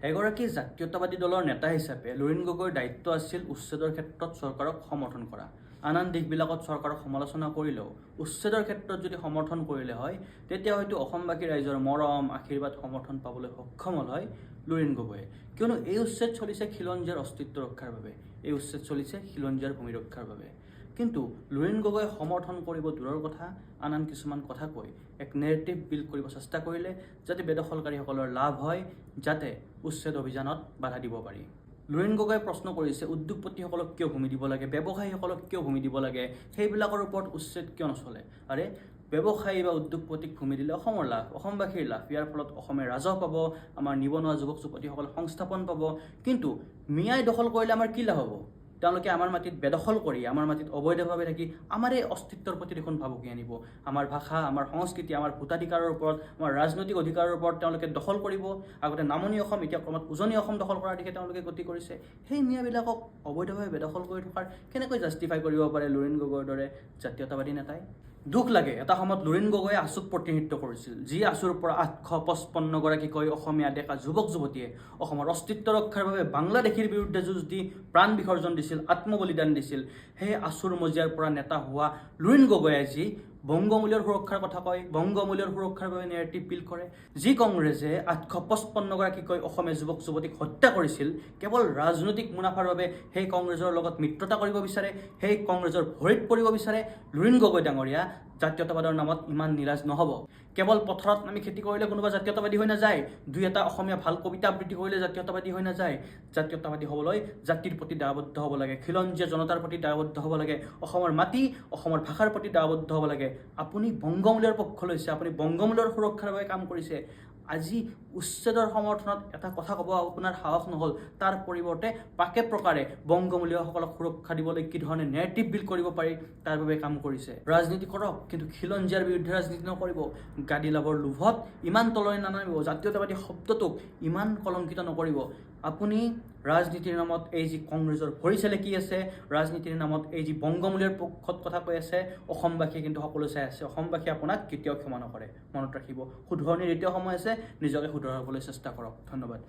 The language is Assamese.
এগৰাকী জাতীয়তাবাদী দলৰ নেতা হিচাপে লুৰিণ গগৈৰ দায়িত্ব আছিল উচ্ছেদৰ ক্ষেত্ৰত চৰকাৰক সমৰ্থন কৰা। আন দিশবিলাকত চৰকাৰক সমালোচনা কৰিলেও উচ্ছেদৰ ক্ষেত্ৰত যদি সমৰ্থন কৰিলে হয় তেতিয়া হয়তো অসমবাসী ৰাইজৰ মৰম আশীৰ্বাদ সমৰ্থন পাবলৈ সক্ষম হ'ল হয় লুৰিণ গগৈয়ে। কিয়নো এই উচ্ছেদ চলিছে খিলঞ্জীয়াৰ অস্তিত্ব ৰক্ষাৰ বাবে, এই উচ্ছেদ চলিছে খিলঞ্জীয়াৰ ভূমি ৰক্ষাৰ বাবে। কিন্তু লুৰিণ গগৈয়ে সমৰ্থন কৰিব দূৰৰ কথা, আন কিছুমান কথা কৈ এক নেৰেটিভ বিল্ড কৰিব চেষ্টা কৰিলে যাতে বেদখলকাৰীসকলৰ লাভ হয়, যাতে উচ্ছেদ অভিযানত বাধা দিব পাৰি। লুৰিণ গগৈয়ে প্ৰশ্ন কৰিছে উদ্যোগপতিসকলক কিয় ভূমি দিব লাগে, ব্যৱসায়ীসকলক কিয় ভূমি দিব লাগে, সেইবিলাকৰ ওপৰত উচ্ছেদ কিয় নচলে। আৰে ব্যৱসায়ী বা উদ্যোগপতিক ভূমি দিলে অসমৰ লাভ, অসমবাসীৰ লাভ। ইয়াৰ ফলত অসমে ৰাজহ পাব, আমাৰ নিবনুৱা যুৱক যুৱতীসকল সংস্থাপন পাব। কিন্তু মিয়াই দখল কৰিলে আমাৰ কি লাভ হ'ব? তেওঁলোকে আমাৰ মাটিত বেদখল কৰি, আমাৰ মাটিত অবৈধভাৱে থাকি আমাৰ এই অস্তিত্বৰ প্ৰতি দেখোন ভাবুকি আনিব। আমাৰ ভাষা, আমাৰ সংস্কৃতি, আমাৰ ভোটাধিকাৰৰ ওপৰত, আমাৰ ৰাজনৈতিক অধিকাৰৰ ওপৰত তেওঁলোকে দখল কৰিব। আগতে নামনি অসম, এতিয়া ক্ৰমাৎ উজনি অসম দখল কৰাৰ দিশে তেওঁলোকে গতি কৰিছে। সেই মিয়াবিলাকক অবৈধভাৱে বেদখল কৰি থকাৰ কেনেকৈ জাষ্টিফাই কৰিব পাৰে লুৰিণ গগৈৰ দৰে জাতীয়তাবাদী নেতাই? দুখ লাগে, এটা সময়ত লুৰিণ গগৈয়ে আছুক প্ৰতিনিধিত্ব কৰিছিল, যি আছুৰ পৰা 855গৰাকীকৈ অসমীয়া ডেকা যুৱক যুৱতীয়ে অসমৰ অস্তিত্ব ৰক্ষাৰ বাবে বাংলাদেশীৰ বিৰুদ্ধে যুঁজ দি প্ৰাণ বিসৰ্জন দিছিল, আত্মবলিদান দিছিল। সেই আছুৰ মজিয়াৰ পৰা নেতা হোৱা লুৰিণ গগৈয়ে আজি বংগমূল্যৰ সুৰক্ষাৰ কথা কয়, বংগমূল্যৰ সুৰক্ষাৰ বাবে নেৰেটিভ বিল্ড কৰে। যি কংগ্ৰেছে 855গৰাকীকৈ অসমীয়া যুৱক যুৱতীক হত্যা কৰিছিল, কেৱল ৰাজনৈতিক মুনাফাৰ বাবে সেই কংগ্ৰেছৰ লগত মিত্ৰতা কৰিব বিচাৰে, সেই কংগ্ৰেছৰ ভৰিত পৰিব বিচাৰে। লুৰিণ গগৈ ডাঙৰীয়া জাতীয়তাবাদৰ নামত ইমান নিৰাজ নহ'ব। কেৱল পথাৰত নামি খেতি কৰিলে কোনোবা জাতীয়তাবাদী হৈ নাযায়, দুই এটা অসমীয়া ভাল কবিতা আবৃত্তি কৰিলে জাতীয়তাবাদী হৈ নাযায়। জাতীয়তাবাদী হ'বলৈ জাতিৰ প্ৰতি দায়বদ্ধ হ'ব লাগে, খিলঞ্জীয়া জনতাৰ প্ৰতি দায়বদ্ধ হ'ব লাগে, অসমৰ মাটি, অসমৰ ভাষাৰ প্ৰতি দায়বদ্ধ হ'ব লাগে। আপুনি বংগমূল্যৰ পক্ষ লৈছে, আপুনি বংগমূল্যৰ সুৰক্ষাৰ বাবে কাম কৰিছে। আজি উচ্ছেদৰ সমৰ্থনত এটা কথা ক'ব আপোনাৰ সাহস নহ'ল, তাৰ পৰিৱৰ্তে পাকে প্ৰকাৰে বংগমূলীয়সকলক সুৰক্ষা দিবলৈ কি ধৰণে নেৰেটিভ বিল্ড কৰিব পাৰি তাৰ বাবে কাম কৰিছে। ৰাজনীতি কৰক, কিন্তু খিলঞ্জীয়াৰ বিৰুদ্ধে ৰাজনীতি নকৰিব। গাদী লাভৰ লোভত ইমান তললৈ নানামিব, জাতীয়তাবাদী শব্দটোক ইমান কলংকিত নকৰিব। আপুনি ৰাজনীতিৰ নামত এই যি কংগ্ৰেছৰ ভৰি চেলেকি আছে, ৰাজনীতিৰ নামত এই যি বংগমূল্যৰ পক্ষত কথা কৈ আছে, অসমবাসীয়ে কিন্তু সকলো চাই আছে। অসমবাসীয়ে আপোনাক কেতিয়াও ক্ষমা নকৰে, মনত ৰাখিব। শুধৰণিৰ এতিয়াও সময় আছে, নিজকে শুধৰাবলৈ চেষ্টা কৰক। ধন্যবাদ।